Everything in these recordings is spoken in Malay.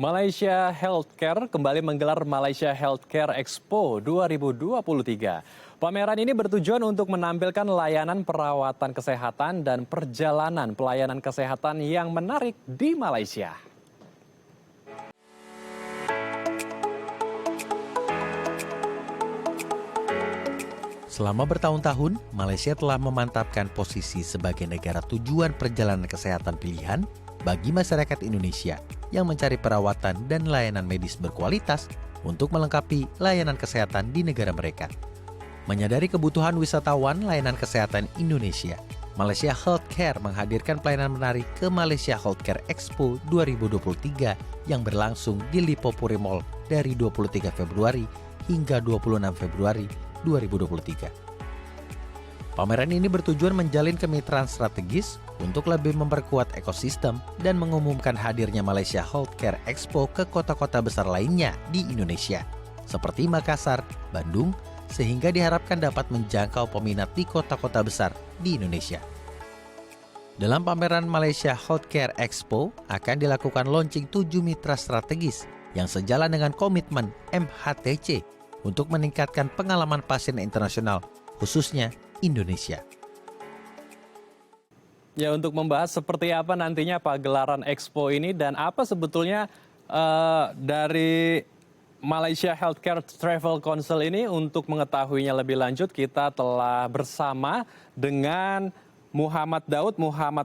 Malaysia Healthcare kembali menggelar Malaysia Healthcare Expo 2023. Pameran ini bertujuan untuk menampilkan layanan perawatan kesehatan dan perjalanan pelayanan kesehatan yang menarik di Malaysia. Selama bertahun-tahun, Malaysia telah memantapkan posisi sebagai negara tujuan perjalanan kesehatan pilihan bagi masyarakat Indonesia yang mencari perawatan dan layanan medis berkualitas untuk melengkapi layanan kesehatan di negara mereka. Menyadari kebutuhan wisatawan layanan kesehatan Indonesia, Malaysia Healthcare menghadirkan pelayanan menarik ke Malaysia Healthcare Expo 2023 yang berlangsung di Lipopuri Mall dari 23 Februari hingga 26 Februari 2023. Pameran ini bertujuan menjalin kemitraan strategis untuk lebih memperkuat ekosistem dan mengumumkan hadirnya Malaysia Healthcare Expo ke kota-kota besar lainnya di Indonesia, seperti Makassar, Bandung, sehingga diharapkan dapat menjangkau peminat di kota-kota besar di Indonesia. Dalam pameran Malaysia Healthcare Expo akan dilakukan launching 7 mitra strategis yang sejalan dengan komitmen MHTC untuk meningkatkan pengalaman pasien internasional, khususnya Indonesia. Ya, untuk membahas seperti apa nantinya pagelaran Expo ini dan apa sebetulnya dari Malaysia Healthcare Travel Council ini, untuk mengetahuinya lebih lanjut kita telah bersama dengan Muhammad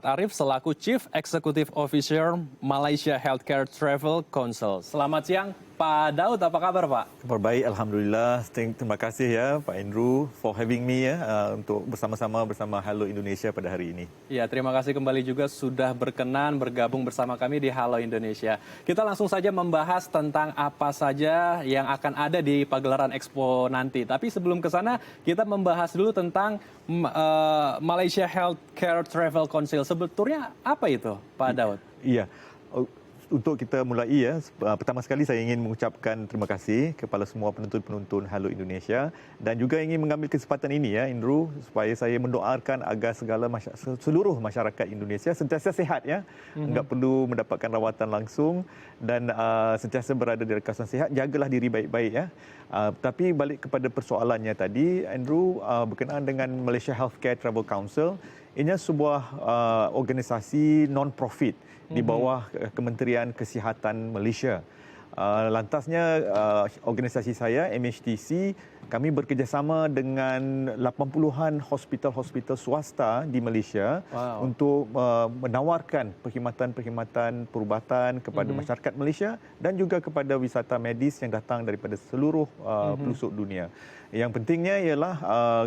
Arif selaku Chief Executive Officer Malaysia Healthcare Travel Council. Selamat siang Pak Daud, apa kabar Pak? Kabar baik, Alhamdulillah. Terima kasih ya Pak Andrew for having me ya untuk bersama Halo Indonesia pada hari ini. Ya, terima kasih kembali juga sudah berkenan bergabung bersama kami di Halo Indonesia. Kita langsung saja membahas tentang apa saja yang akan ada di pagelaran Expo nanti. Tapi sebelum ke sana, kita membahas dulu tentang Malaysia Healthcare Travel Council. Sebetulnya apa itu Pak Daud? Iya. Untuk kita mulai ya, pertama sekali saya ingin mengucapkan terima kasih kepada semua penonton-penonton Halo Indonesia dan juga ingin mengambil kesempatan ini ya Indru, supaya saya mendoakan agar seluruh masyarakat Indonesia sentiasa sihat ya, enggak perlu mendapatkan rawatan langsung dan sentiasa berada di kawasan sihat, jagalah diri baik-baik ya. Tapi balik kepada persoalannya tadi Andrew, berkenaan dengan Malaysia Healthcare Travel Council, ini sebuah organisasi non-profit di bawah Kementerian Kesihatan Malaysia. Lantasnya organisasi saya MHTC, kami bekerjasama dengan 80-an hospital-hospital swasta di Malaysia untuk menawarkan perkhidmatan-perkhidmatan perubatan kepada masyarakat Malaysia dan juga kepada wisata medis yang datang daripada seluruh pelosok dunia. Yang pentingnya ialah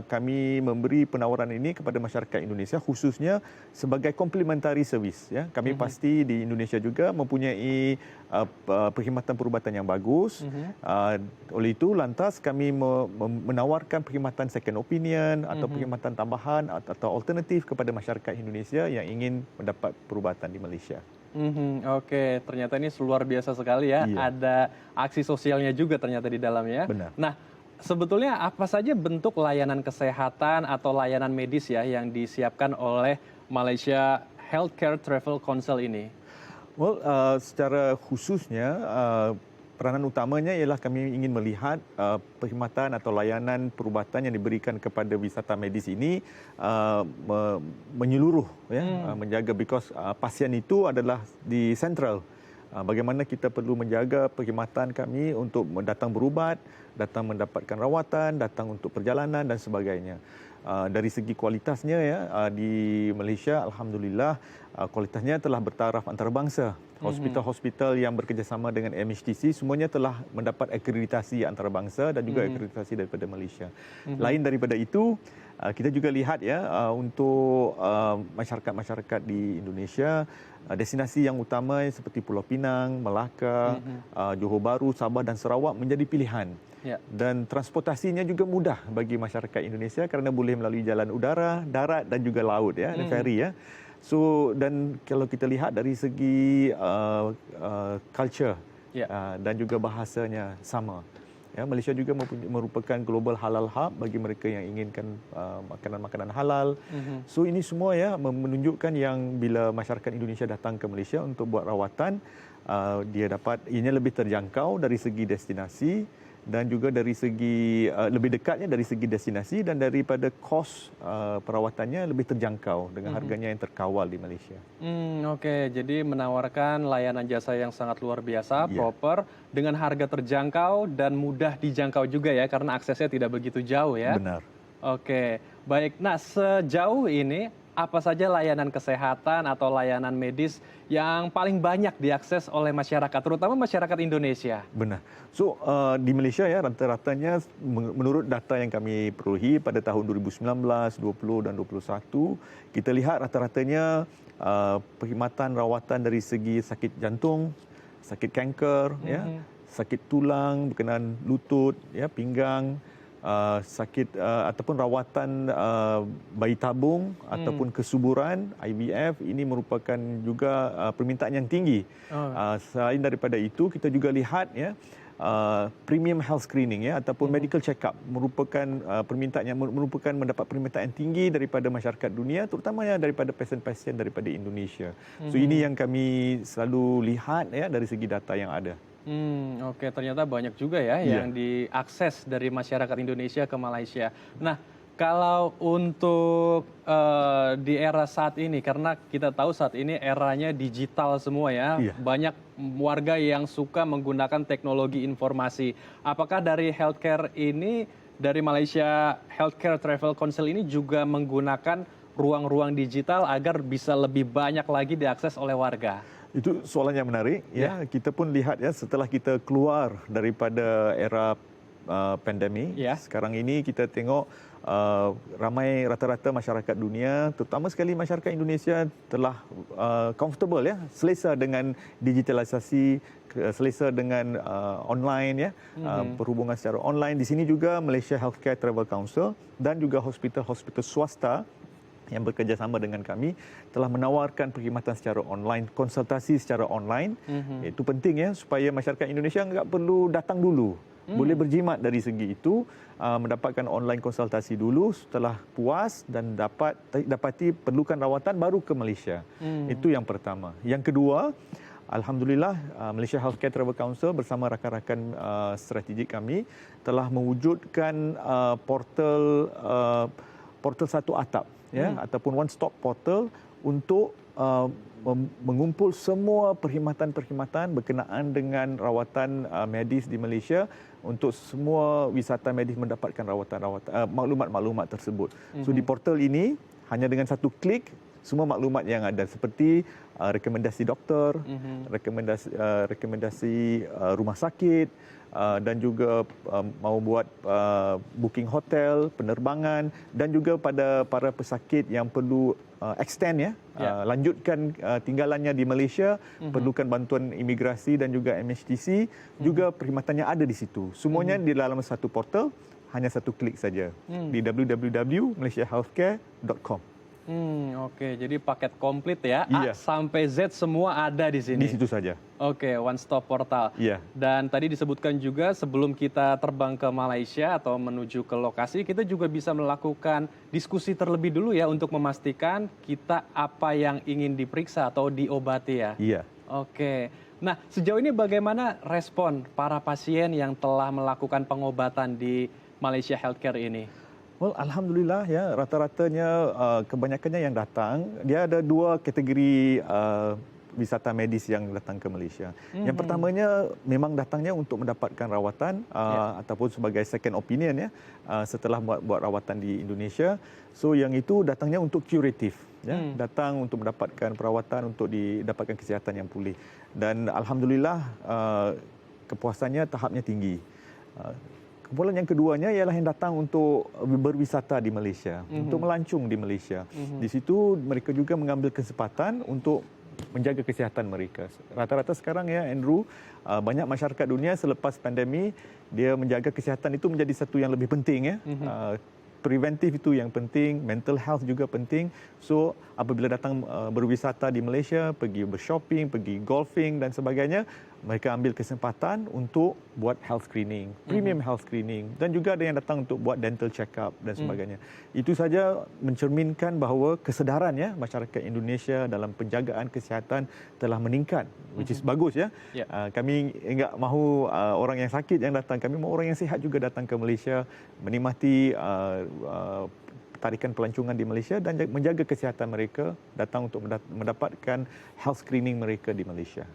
kami memberi penawaran ini kepada masyarakat Indonesia khususnya sebagai complementary service ya. Kami pasti di Indonesia juga mempunyai perkhidmatan perubatan yang bagus. Oleh itu lantas kami menawarkan perkhidmatan second opinion atau perkhidmatan tambahan atau alternatif kepada masyarakat Indonesia yang ingin mendapat perubatan di Malaysia. Oke, ternyata ini luar biasa sekali ya. Iya. Ada aksi sosialnya juga ternyata di dalamnya. Benar. Nah, sebetulnya apa saja bentuk layanan kesehatan atau layanan medis ya yang disiapkan oleh Malaysia Healthcare Travel Council ini? Well, secara khususnya peranan utamanya ialah kami ingin melihat perkhidmatan atau layanan perubatan yang diberikan kepada wisata medis ini menyeluruh ya, menjaga because pasien itu adalah di sentral. Bagaimana kita perlu menjaga perkhidmatan kami untuk datang berubat, datang mendapatkan rawatan, datang untuk perjalanan dan sebagainya. Dari segi kualitasnya ya, di Malaysia alhamdulillah kualitasnya telah bertaraf antarabangsa. Hospital-hospital yang bekerjasama dengan MHTC semuanya telah mendapat akreditasi antarabangsa dan juga akreditasi daripada Malaysia. Lain daripada itu, kita juga lihat ya untuk masyarakat-masyarakat di Indonesia, destinasi yang utama seperti Pulau Pinang, Melaka, Johor Bahru, Sabah dan Sarawak menjadi pilihan. Ya. Dan transportasinya juga mudah bagi masyarakat Indonesia kerana boleh melalui jalan udara, darat dan juga laut ya, ferry ya. So dan kalau kita lihat dari segi culture dan juga bahasanya sama. Ya, Malaysia juga merupakan global halal hub bagi mereka yang inginkan makanan-makanan halal. So ini semua ya menunjukkan yang bila masyarakat Indonesia datang ke Malaysia untuk buat rawatan, dia dapat ini lebih terjangkau dari segi destinasi dan juga dari segi lebih dekatnya dari segi destinasi dan daripada kos perawatannya lebih terjangkau dengan harganya yang terkawal di Malaysia. Oke, jadi menawarkan layanan jasa yang sangat luar biasa, proper, dengan harga terjangkau dan mudah dijangkau juga ya, karena aksesnya tidak begitu jauh ya. Benar. Oke, baik. Nah, sejauh ini apa saja layanan kesehatan atau layanan medis yang paling banyak diakses oleh masyarakat, terutama masyarakat Indonesia? Benar. So, di Malaysia ya rata-ratanya menurut data yang kami perolehi pada tahun 2019, 20 dan 21, kita lihat rata-ratanya perkhidmatan rawatan dari segi sakit jantung, sakit kanker, ya, sakit tulang berkenaan lutut, ya, pinggang, sakit ataupun rawatan bayi tabung ataupun kesuburan IVF, ini merupakan juga permintaan yang tinggi. Selain daripada itu, kita juga lihat ya premium health screening ya ataupun medical check up merupakan permintaan yang merupakan mendapat permintaan tinggi daripada masyarakat dunia, terutamanya daripada pasien-pasien daripada Indonesia. So ini yang kami selalu lihat ya dari segi data yang ada. Oke, ternyata banyak juga ya yang diakses dari masyarakat Indonesia ke Malaysia. Nah, kalau untuk di era saat ini, karena kita tahu saat ini eranya digital semua ya, banyak warga yang suka menggunakan teknologi informasi. Apakah dari healthcare ini, dari Malaysia Healthcare Travel Council ini juga menggunakan ruang-ruang digital agar bisa lebih banyak lagi diakses oleh warga? Itu soalan yang menarik. Ya, kita pun lihat ya setelah kita keluar daripada era pandemi, sekarang ini kita tengok ramai rata-rata masyarakat dunia, terutama sekali masyarakat Indonesia telah comfortable ya, selesa dengan digitalisasi, selesa dengan online ya, perhubungan secara online. Di sini juga Malaysia Healthcare Travel Council dan juga hospital-hospital swasta yang bekerjasama dengan kami telah menawarkan perkhidmatan secara online, konsultasi secara online. Itu penting ya supaya masyarakat Indonesia enggak perlu datang dulu. Boleh berjimat dari segi itu, mendapatkan online konsultasi dulu, setelah puas dan dapati perlukan rawatan baru ke Malaysia. Itu yang pertama. Yang kedua, alhamdulillah Malaysia Healthcare Travel Council bersama rakan-rakan strategik kami telah mewujudkan portal satu atap ya ataupun one stop portal untuk mengumpul semua perkhidmatan-perkhidmatan berkenaan dengan rawatan medis di Malaysia untuk semua wisata medis mendapatkan maklumat-maklumat tersebut. So di portal ini hanya dengan satu klik semua maklumat yang ada seperti rekomendasi doktor, rekomendasi rumah sakit, dan juga mau buat booking hotel, penerbangan dan juga pada para pesakit yang perlu extend ya, lanjutkan tinggalannya di Malaysia, perlukan bantuan imigrasi dan juga MHTC, juga perkhidmatannya ada di situ. Semuanya di dalam satu portal, hanya satu klik saja di www.malaysiahealthcare.com. Oke, jadi paket komplit ya, A sampai Z semua ada di sini. Di situ saja. Oke, one stop portal. Dan tadi disebutkan juga sebelum kita terbang ke Malaysia atau menuju ke lokasi, kita juga bisa melakukan diskusi terlebih dulu ya untuk memastikan kita apa yang ingin diperiksa atau diobati ya. Oke. Nah, sejauh ini bagaimana respon para pasien yang telah melakukan pengobatan di Malaysia Healthcare ini? Well, alhamdulillah ya, rata-ratanya kebanyakannya yang datang, dia ada dua kategori wisata medis yang datang ke Malaysia. Yang pertamanya memang datangnya untuk mendapatkan rawatan ataupun sebagai second opinion ya, setelah buat rawatan di Indonesia. So yang itu datangnya untuk kuratif ya, datang untuk mendapatkan perawatan untuk didapatkan kesihatan yang pulih. Dan alhamdulillah kepuasannya tahapnya tinggi. Kumpulan yang keduanya ialah yang datang untuk berwisata di Malaysia, untuk melancung di Malaysia. Di situ mereka juga mengambil kesempatan untuk menjaga kesihatan mereka. Rata-rata sekarang ya Andrew, banyak masyarakat dunia selepas pandemi, dia menjaga kesihatan itu menjadi satu yang lebih penting ya. Preventif itu yang penting, mental health juga penting. So apabila datang berwisata di Malaysia, pergi bershopping, pergi golfing dan sebagainya, mereka ambil kesempatan untuk buat health screening, premium health screening, dan juga ada yang datang untuk buat dental check-up dan sebagainya. Itu saja mencerminkan bahawa kesedaran ya masyarakat Indonesia dalam penjagaan kesihatan telah meningkat, which is bagus ya. Kami enggak mahu orang yang sakit yang datang, kami mahu orang yang sihat juga datang ke Malaysia, menikmati tarikan pelancongan di Malaysia dan menjaga kesihatan mereka, datang untuk mendapatkan health screening mereka di Malaysia.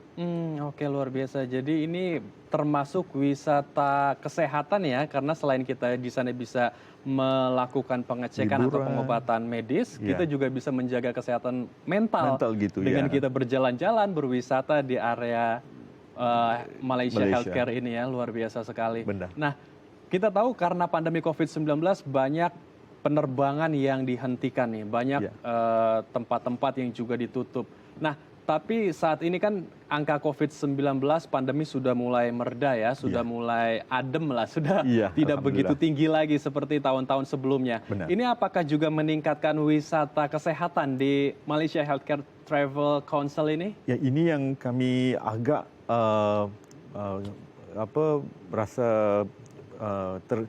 Oke, luar biasa. Jadi ini termasuk wisata kesehatan ya, karena selain kita di sana bisa melakukan pengecekan atau pengobatan medis, kita juga bisa menjaga kesehatan mental gitu, dengan kita berjalan-jalan, berwisata di area Malaysia Healthcare ini ya, luar biasa sekali. Benar. Nah, kita tahu karena pandemi COVID-19 banyak penerbangan yang dihentikan nih, banyak tempat-tempat yang juga ditutup. Nah, tapi saat ini kan angka COVID-19 pandemi sudah mulai mereda ya, sudah mulai adem lah, sudah tidak begitu tinggi lagi seperti tahun-tahun sebelumnya. Benar. Ini apakah juga meningkatkan wisata kesehatan di Malaysia Healthcare Travel Council ini? Ya, ini yang kami agak rasa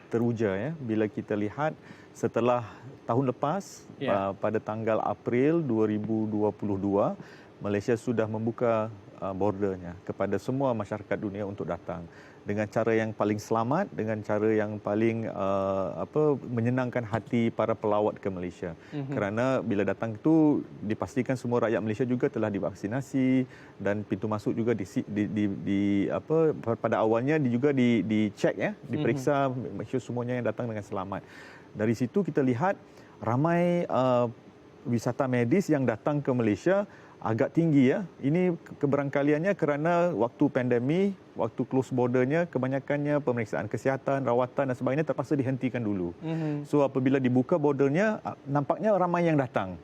teruja ya bila kita lihat setelah tahun lepas pada tanggal April 2022 Malaysia sudah membuka bordernya kepada semua masyarakat dunia untuk datang dengan cara yang paling selamat, dengan cara yang paling menyenangkan hati para pelawat ke Malaysia. Kerana bila datang itu dipastikan semua rakyat Malaysia juga telah divaksinasi dan pintu masuk juga pada awalnya juga dicek ya, diperiksa, make sure semuanya yang datang dengan selamat. Dari situ kita lihat ramai wisata medis yang datang ke Malaysia agak tinggi ya. Ini keberangkaliannya kerana waktu pandemi, waktu close bordernya, kebanyakannya pemeriksaan kesihatan, rawatan dan sebagainya terpaksa dihentikan dulu. So apabila dibuka bordernya, nampaknya ramai yang datang.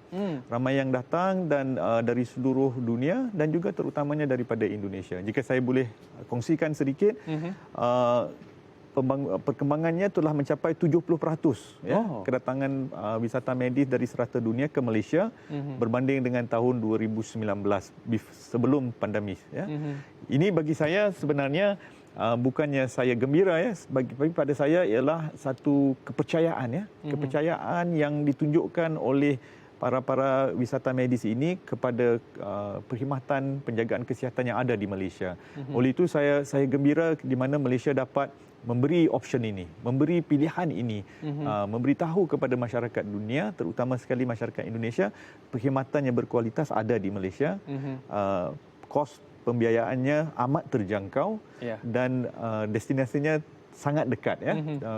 Ramai yang datang dan dari seluruh dunia dan juga terutamanya daripada Indonesia. Jika saya boleh kongsikan sedikit, perkembangannya telah mencapai 70% ya, kedatangan wisata medis dari serata dunia ke Malaysia berbanding dengan tahun 2019 sebelum pandemik ya. Ini bagi saya sebenarnya bukannya saya gembira ya, bagi pada saya ialah satu kepercayaan ya, kepercayaan yang ditunjukkan oleh para wisata medis ini kepada perkhidmatan penjagaan kesihatan yang ada di Malaysia. Oleh itu saya gembira di mana Malaysia dapat memberi option ini, memberi pilihan ini, memberitahu kepada masyarakat dunia, terutama sekali masyarakat Indonesia, perkhidmatan yang berkualitas ada di Malaysia. Kos pembiayaannya amat terjangkau dan destinasinya sangat dekat ya.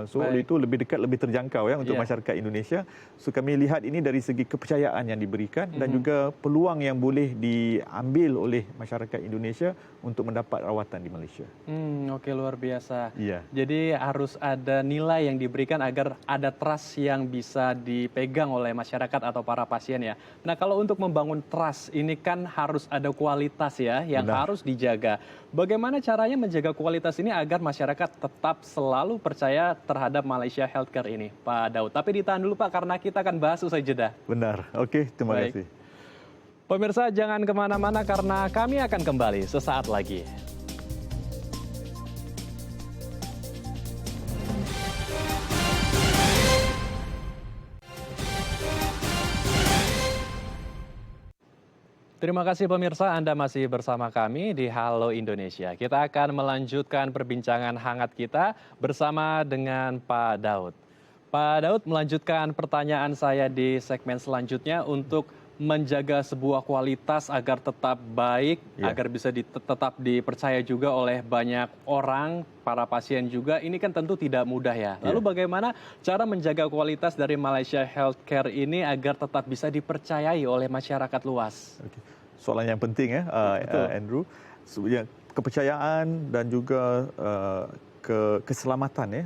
So oleh itu lebih dekat, lebih terjangkau ya untuk masyarakat Indonesia. So kami lihat ini dari segi kepercayaan yang diberikan dan juga peluang yang boleh diambil oleh masyarakat Indonesia untuk mendapat rawatan di Malaysia. Oke, luar biasa. Jadi harus ada nilai yang diberikan agar ada trust yang bisa dipegang oleh masyarakat atau para pasien ya. Nah, kalau untuk membangun trust ini kan harus ada kualitas ya yang harus dijaga. Bagaimana caranya menjaga kualitas ini agar masyarakat tetap selalu percaya terhadap Malaysia Healthcare ini, Pak Daud? Tapi ditahan dulu Pak, karena kita akan bahas usai jeda. Benar, oke, terima kasih. Pemirsa jangan kemana-mana karena kami akan kembali sesaat lagi. Terima kasih pemirsa, Anda masih bersama kami di Halo Indonesia. Kita akan melanjutkan perbincangan hangat kita bersama dengan Pak Daud. Pak Daud, melanjutkan pertanyaan saya di segmen selanjutnya untuk menjaga sebuah kualitas agar tetap baik, agar bisa tetap dipercaya juga oleh banyak orang, para pasien juga. Ini kan tentu tidak mudah ya. Lalu bagaimana cara menjaga kualitas dari Malaysia Healthcare ini agar tetap bisa dipercayai oleh masyarakat luas? Soalan yang penting ya, Andrew. Kepercayaan dan juga keselamatan ya.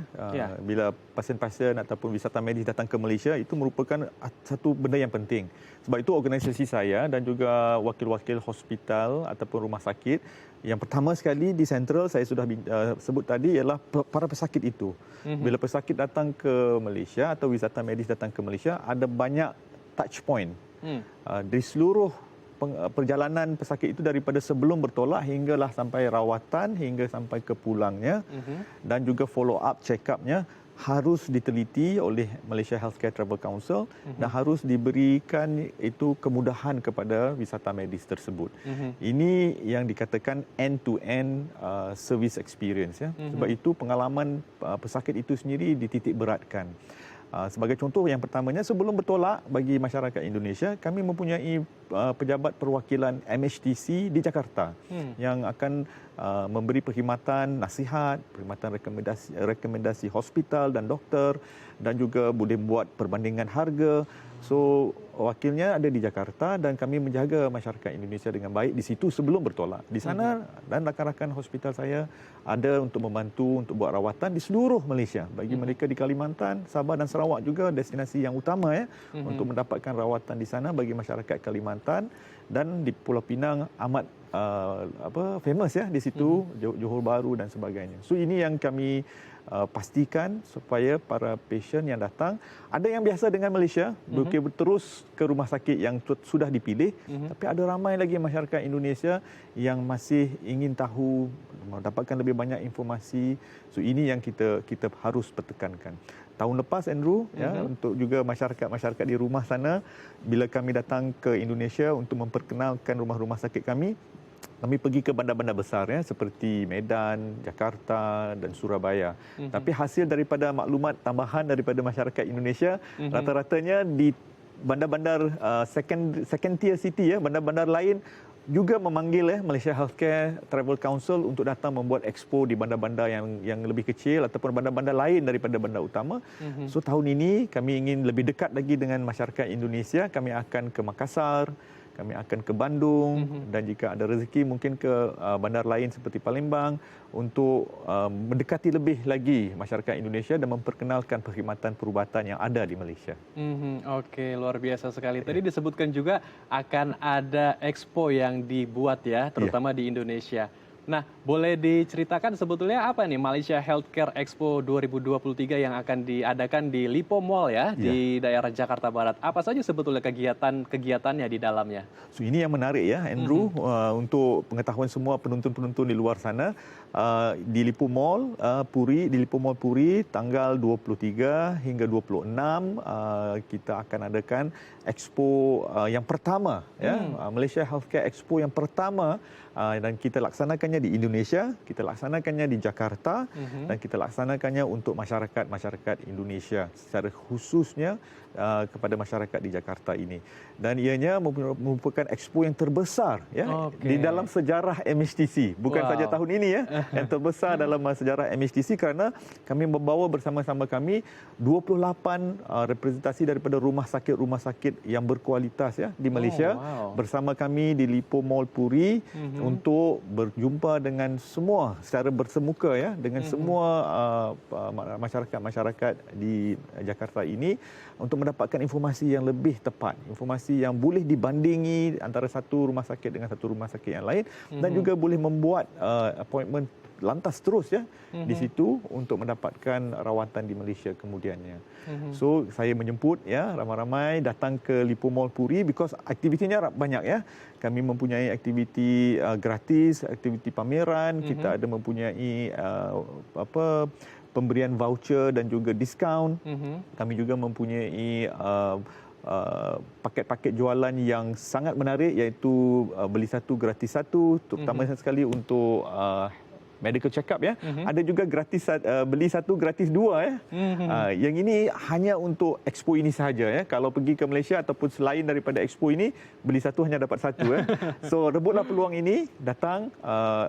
Bila pasien-pasien ataupun wisata medis datang ke Malaysia, itu merupakan satu benda yang penting. Sebab itu organisasi saya dan juga wakil-wakil hospital ataupun rumah sakit, yang pertama sekali di Central saya sudah sebut tadi ialah para pesakit itu. Bila pesakit datang ke Malaysia atau wisata medis datang ke Malaysia, ada banyak touch point. Di seluruh perjalanan pesakit itu daripada sebelum bertolak hinggalah sampai rawatan, hingga sampai ke pulangnya, dan juga follow up check up-nya harus diteliti oleh Malaysia Healthcare Travel Council dan harus diberikan itu kemudahan kepada wisata medis tersebut. Ini yang dikatakan end-to-end service experience ya. Sebab itu pengalaman pesakit itu sendiri dititik beratkan. Sebagai contoh, yang pertamanya, sebelum bertolak bagi masyarakat Indonesia, kami mempunyai pejabat perwakilan MHTC di Jakarta yang akan memberi perkhidmatan nasihat, perkhidmatan rekomendasi hospital dan doktor, dan juga boleh buat perbandingan harga. So, wakilnya ada di Jakarta dan kami menjaga masyarakat Indonesia dengan baik di situ sebelum bertolak. Di sana dan rakan-rakan hospital saya ada untuk membantu untuk buat rawatan di seluruh Malaysia. Bagi mereka di Kalimantan, Sabah dan Sarawak juga destinasi yang utama ya untuk mendapatkan rawatan di sana bagi masyarakat Kalimantan, dan di Pulau Pinang amat famous ya di situ, Johor Bahru dan sebagainya. So ini yang kami pastikan supaya para pasien yang datang, ada yang biasa dengan Malaysia, terus ke rumah sakit yang sudah dipilih, tapi ada ramai lagi masyarakat Indonesia yang masih ingin tahu, mendapatkan lebih banyak informasi. So ini yang kita harus pertekankan. Tahun lepas, Andrew, ya, untuk juga masyarakat di rumah sana, bila kami datang ke Indonesia untuk memperkenalkan rumah-rumah sakit kami pergi ke bandar-bandar besar ya, seperti Medan, Jakarta dan Surabaya. Tapi hasil daripada maklumat tambahan daripada masyarakat Indonesia, rata-ratanya di bandar-bandar second tier city ya, bandar-bandar lain juga memanggil Malaysia Healthcare Travel Council untuk datang membuat expo di bandar-bandar yang lebih kecil ataupun bandar-bandar lain daripada bandar utama. So tahun ini kami ingin lebih dekat lagi dengan masyarakat Indonesia. Kami akan ke Makassar, kami akan ke Bandung, dan jika ada rezeki mungkin ke bandar lain seperti Palembang untuk mendekati lebih lagi masyarakat Indonesia dan memperkenalkan perkhidmatan perubatan yang ada di Malaysia. Oke, luar biasa sekali. Tadi disebutkan juga akan ada expo yang dibuat ya, terutama di Indonesia. Nah, boleh diceritakan sebetulnya apa nih Malaysia Healthcare Expo 2023 yang akan diadakan di Lipo Mall ya, di daerah Jakarta Barat. Apa saja sebetulnya kegiatannya di dalamnya? So ini yang menarik ya, Andrew, untuk pengetahuan semua penonton-penonton di luar sana, di Lipo Mall Puri, tanggal 23 hingga 26 kita akan adakan expo yang pertama ya, Malaysia Healthcare Expo yang pertama, dan kita laksanakannya di Indonesia, kita laksanakannya di Jakarta, dan kita laksanakannya untuk masyarakat Indonesia secara khususnya kepada masyarakat di Jakarta ini. Dan ianya merupakan expo yang terbesar ya di dalam sejarah MHTC, bukan saja tahun ini ya, yang terbesar dalam sejarah MHTC, kerana kami membawa bersama-sama kami 28 representasi daripada rumah sakit yang berkualitas ya di Malaysia, bersama kami di Lipo Mall Puri untuk berjumpa dengan semua secara bersemuka ya, dengan semua masyarakat di Jakarta ini untuk mendapatkan informasi yang lebih tepat, informasi yang boleh dibandingi antara satu rumah sakit dengan satu rumah sakit yang lain, dan juga boleh membuat appointment lantas terus ya di situ untuk mendapatkan rawatan di Malaysia kemudiannya. So saya menjemput ya ramai-ramai datang ke Lipo Mall Puri, because aktivitinya banyak ya. Kami mempunyai aktiviti gratis, aktiviti pameran, kita ada mempunyai pemberian voucher dan juga diskaun. Kami juga mempunyai paket-paket jualan yang sangat menarik, iaitu beli satu gratis satu, terutama sekali untuk medical check up ya. Ada juga gratis beli satu gratis dua ya. Yang ini hanya untuk expo ini sahaja ya. Kalau pergi ke Malaysia ataupun selain daripada expo ini, beli satu hanya dapat satu ya. So rebutlah peluang ini, datang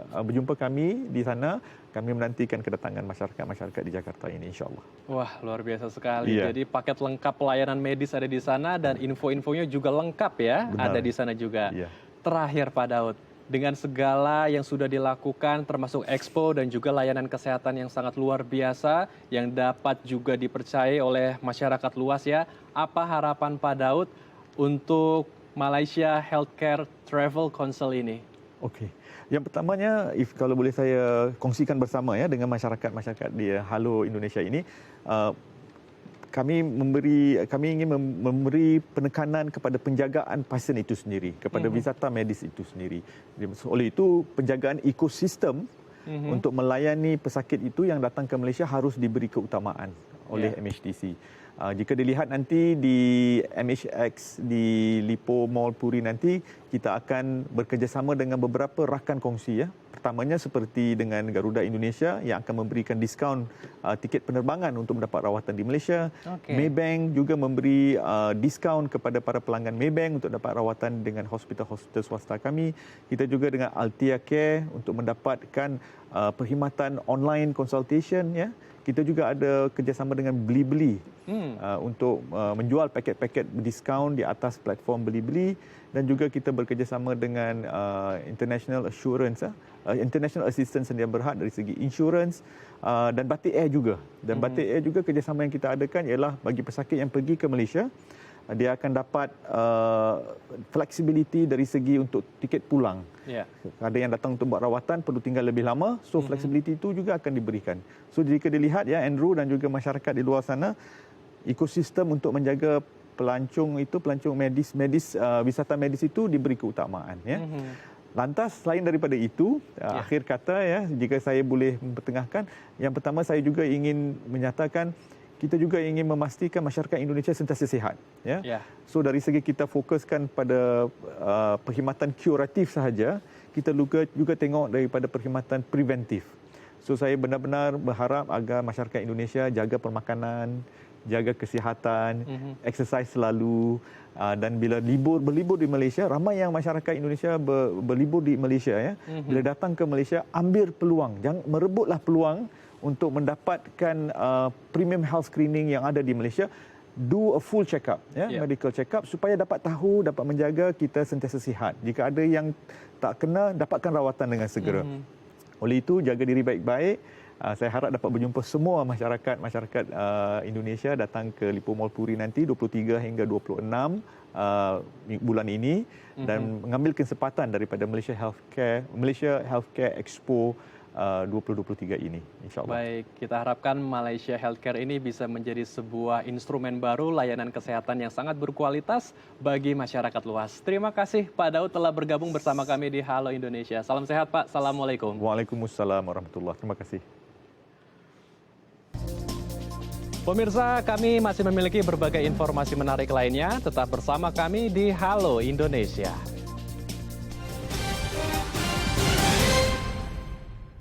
berjumpa kami di sana. Kami menantikan kedatangan masyarakat di Jakarta ini, insya-Allah. Wah, luar biasa sekali. Jadi paket lengkap pelayanan medis ada di sana, dan info-infonya juga lengkap ya, ada di sana juga. Terakhir Pak Daud, dengan segala yang sudah dilakukan termasuk expo dan juga layanan kesehatan yang sangat luar biasa yang dapat juga dipercayai oleh masyarakat luas ya, apa harapan Pak Daud untuk Malaysia Healthcare Travel Council ini? Okey. Yang pertamanya, kalau boleh saya kongsikan bersama ya dengan masyarakat di Halo Indonesia ini, kami ingin memberi penekanan kepada penjagaan pasien itu sendiri, kepada wisata medis itu sendiri. Oleh itu, penjagaan ekosistem untuk melayani pesakit itu yang datang ke Malaysia harus diberi keutamaan oleh MHTC. Jika dilihat nanti di MHX di Lippo Mall Puri nanti, kita akan bekerjasama dengan beberapa rakan kongsi ya. Pertamanya seperti dengan Garuda Indonesia yang akan memberikan diskaun tiket penerbangan untuk mendapat rawatan di Malaysia. Maybank juga memberi diskaun kepada para pelanggan Maybank untuk dapat rawatan dengan hospital-hospital swasta kami. Kita juga dengan Altia Care untuk mendapatkan perkhidmatan online consultation ya. Kita juga ada kerjasama dengan Blibli untuk menjual paket-paket diskaun di atas platform Blibli, dan juga kita bekerjasama dengan International Assistance Sedia Berhad dari segi insurans, dan Batik Air juga. Dan Batik Air juga kerjasama yang kita adakan ialah bagi pesakit yang pergi ke Malaysia, dia akan dapat flexibility dari segi untuk tiket pulang. Ada yang datang untuk buat rawatan perlu tinggal lebih lama, so flexibility itu juga akan diberikan. So jika dilihat ya Andrew dan juga masyarakat di luar sana, ekosistem untuk menjaga pelancong medis wisata medis itu diberi keutamaan ya. Lantas selain daripada itu, akhir kata ya, jika saya boleh mempertengahkan, yang pertama saya juga ingin menyatakan kita juga ingin memastikan masyarakat Indonesia sentiasa sihat. Ya. So dari segi kita fokuskan pada perkhidmatan kuratif sahaja, kita juga tengok daripada perkhidmatan preventif. So saya benar-benar berharap agar masyarakat Indonesia jaga permakanan, jaga kesihatan, exercise selalu, dan bila berlibur di Malaysia, ramai yang masyarakat Indonesia berlibur di Malaysia ya. Bila datang ke Malaysia, ambil peluang, jangan merebutlah peluang untuk mendapatkan premium health screening yang ada di Malaysia. Do a full check-up, medical check-up, supaya dapat tahu, dapat menjaga kita sentiasa sihat. Jika ada yang tak kena, dapatkan rawatan dengan segera. Oleh itu, jaga diri baik-baik. Saya harap dapat berjumpa semua masyarakat Indonesia datang ke Lippo Mall Puri nanti 23 hingga 26 bulan ini, dan mengambil kesempatan daripada Malaysia Healthcare Expo 2023 ini, insyaAllah. Baik, kita harapkan Malaysia Healthcare ini bisa menjadi sebuah instrumen baru layanan kesehatan yang sangat berkualitas bagi masyarakat luas. Terima kasih Pak Daud telah bergabung bersama kami di Halo Indonesia. Salam sehat Pak, Assalamualaikum. Waalaikumsalam warahmatullahi. Terima kasih. Pemirsa, kami masih memiliki berbagai informasi menarik lainnya. Tetap bersama kami di Halo Indonesia.